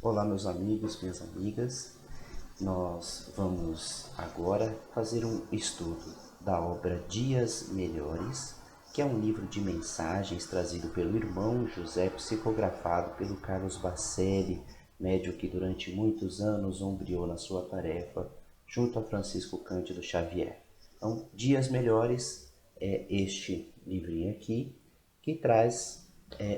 Olá, meus amigos, minhas amigas. Nós vamos agora fazer um estudo da obra Dias Melhores, que é um livro de mensagens trazido pelo irmão José, psicografado pelo Carlos Bacelli, médium que durante muitos anos ombreou na sua tarefa junto a Francisco Cândido Xavier. Então, Dias Melhores é este livrinho aqui que traz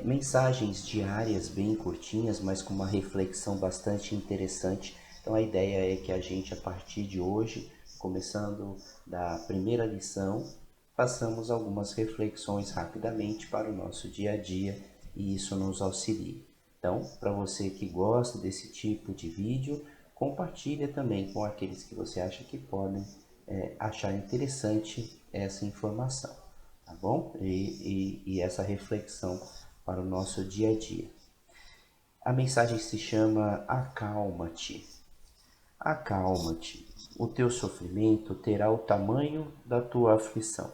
mensagens diárias bem curtinhas, mas com uma reflexão bastante interessante. Então a ideia é que a gente, a partir de hoje, começando da primeira lição, façamos algumas reflexões rapidamente para o nosso dia a dia e isso nos auxilie. Então, para você que gosta desse tipo de vídeo, compartilha também com aqueles que você acha que podem achar interessante essa informação, tá bom? E essa reflexão para o nosso dia a dia. A mensagem se chama Acalma-te. Acalma-te. O teu sofrimento terá o tamanho da tua aflição.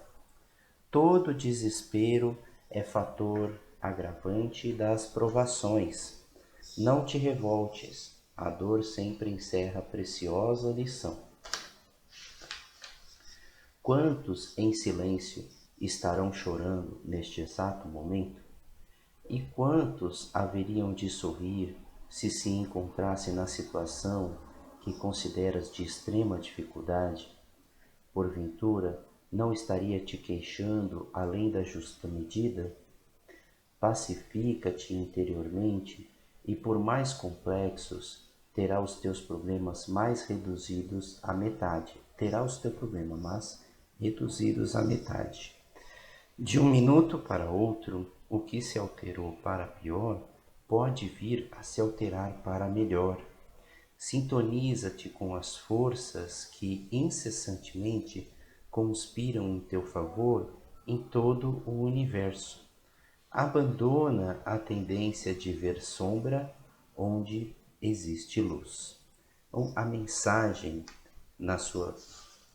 Todo desespero é fator agravante das provações. Não te revoltes. A dor sempre encerra preciosa lição. Quantos em silêncio estarão chorando neste exato momento? E quantos haveriam de sorrir se encontrassem na situação que consideras de extrema dificuldade? Porventura, não estaria te queixando além da justa medida? Pacifica-te interiormente e, por mais complexos, terá os teus problemas mais reduzidos à metade. Terá os teus problemas, mas reduzidos à metade. De um minuto para outro, o que se alterou para pior pode vir a se alterar para melhor. Sintoniza-te com as forças que incessantemente conspiram em teu favor em todo o universo. Abandona a tendência de ver sombra onde existe luz. Então, a mensagem, na sua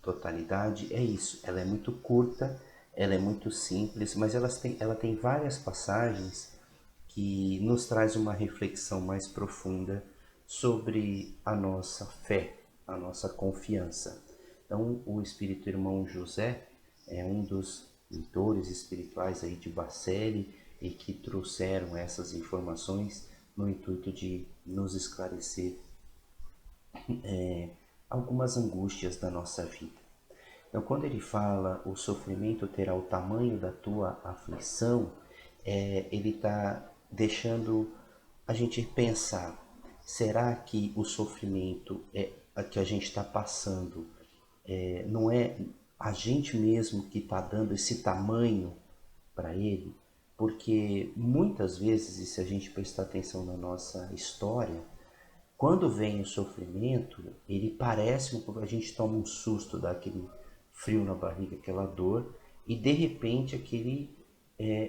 totalidade, é isso. Ela é muito curta, ela é muito simples, mas ela tem várias passagens que nos traz uma reflexão mais profunda sobre a nossa fé, a nossa confiança. Então, o Espírito Irmão José é um dos mentores espirituais aí de Bacelli e que trouxeram essas informações no intuito de nos esclarecer algumas angústias da nossa vida. Então, quando ele fala o sofrimento terá o tamanho da tua aflição, ele está deixando a gente pensar: será que o sofrimento que a gente está passando não é a gente mesmo que está dando esse tamanho para ele? Porque muitas vezes, e se a gente prestar atenção na nossa história, quando vem o sofrimento, ele parece que a gente toma um susto, dá aquele frio na barriga, aquela dor, e de repente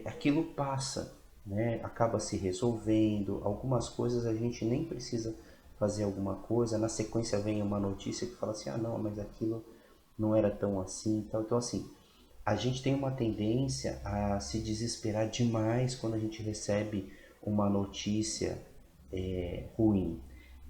aquilo passa, né? Acaba se resolvendo. Algumas coisas a gente nem precisa fazer alguma coisa, na sequência vem uma notícia que fala assim: ah, não, mas aquilo não era tão assim. Então, assim, a gente tem uma tendência a se desesperar demais quando a gente recebe uma notícia ruim.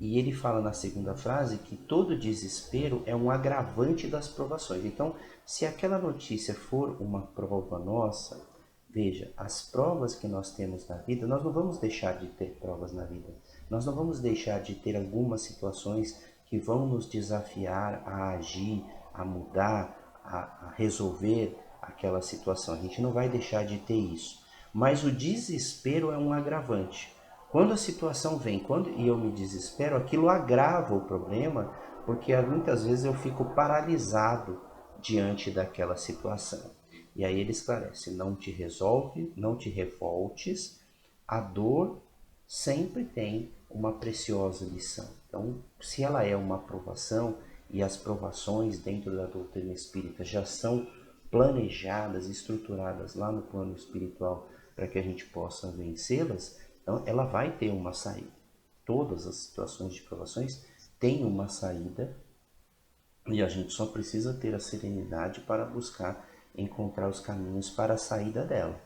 E ele fala na segunda frase que todo desespero é um agravante das provações. Então, se aquela notícia for uma prova nossa, veja, as provas que nós temos na vida, nós não vamos deixar de ter provas na vida. Nós não vamos deixar de ter algumas situações que vão nos desafiar a agir, a mudar, a resolver aquela situação. A gente não vai deixar de ter isso. Mas o desespero é um agravante. Quando a situação vem, e eu me desespero, aquilo agrava o problema, porque muitas vezes eu fico paralisado diante daquela situação. E aí ele esclarece: não te resolve, não te revoltes, a dor sempre tem uma preciosa lição. Então, se ela é uma provação, e as provações dentro da doutrina espírita já são planejadas, estruturadas lá no plano espiritual para que a gente possa vencê-las, então ela vai ter uma saída. Todas as situações de provações têm uma saída e a gente só precisa ter a serenidade para buscar encontrar os caminhos para a saída dela.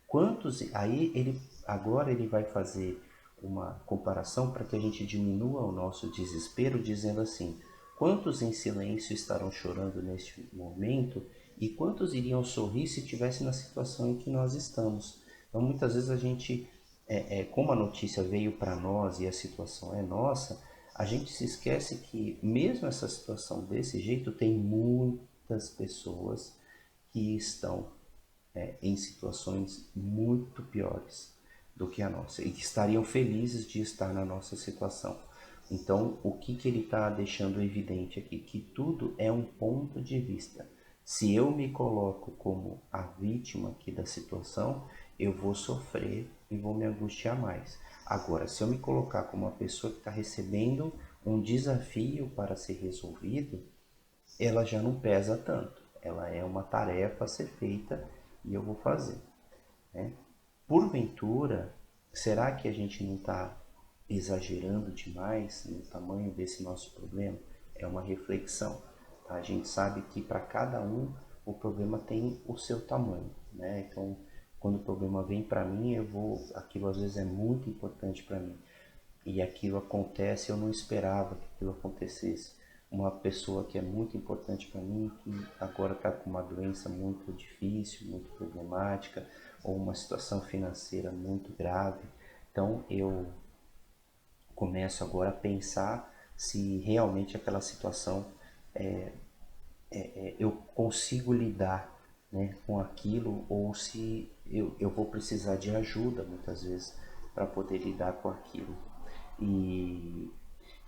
Quantos aí ele agora ele vai fazer uma comparação para que a gente diminua o nosso desespero, dizendo assim: quantos em silêncio estarão chorando neste momento e quantos iriam sorrir se estivessem na situação em que nós estamos? Então, muitas vezes a gente, como a notícia veio para nós e a situação é nossa, a gente se esquece que mesmo essa situação desse jeito, tem muitas pessoas que estão em situações muito piores do que a nossa e que estariam felizes de estar na nossa situação. Então, o que ele está deixando evidente aqui? Que tudo é um ponto de vista. Se eu me coloco como a vítima aqui da situação, eu vou sofrer e vou me angustiar mais. Agora, se eu me colocar como uma pessoa que está recebendo um desafio para ser resolvido, ela já não pesa tanto. Ela é uma tarefa a ser feita e eu vou fazer, né? Porventura, será que a gente não está exagerando demais no tamanho desse nosso problema? É uma reflexão. Tá? A gente sabe que para cada um o problema tem o seu tamanho, né? Então, quando o problema vem para mim, aquilo às vezes é muito importante para mim. E aquilo acontece, eu não esperava que aquilo acontecesse. Uma pessoa que é muito importante para mim, que agora está com uma doença muito difícil, muito problemática, ou uma situação financeira muito grave. Então eu começo agora a pensar se realmente aquela situação eu consigo lidar, né, com aquilo, ou se eu vou precisar de ajuda muitas vezes para poder lidar com aquilo. E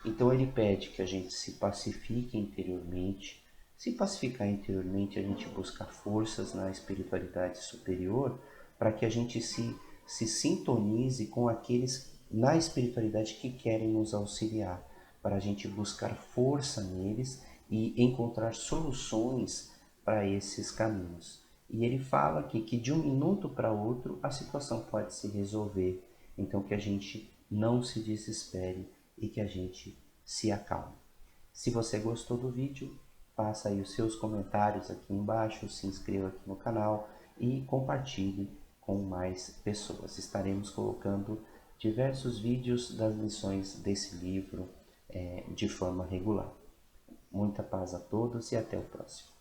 então ele pede que a gente se pacifique interiormente. Se pacificar interiormente, a gente busca forças na espiritualidade superior para que a gente se sintonize com aqueles na espiritualidade que querem nos auxiliar, para a gente buscar força neles e encontrar soluções para esses caminhos. E ele fala aqui que de um minuto para outro a situação pode se resolver, então que a gente não se desespere e que a gente se acalme. Se você gostou do vídeo, faça aí os seus comentários aqui embaixo, se inscreva aqui no canal e compartilhe com mais pessoas. Estaremos colocando diversos vídeos das lições desse livro de forma regular. Muita paz a todos e até o próximo.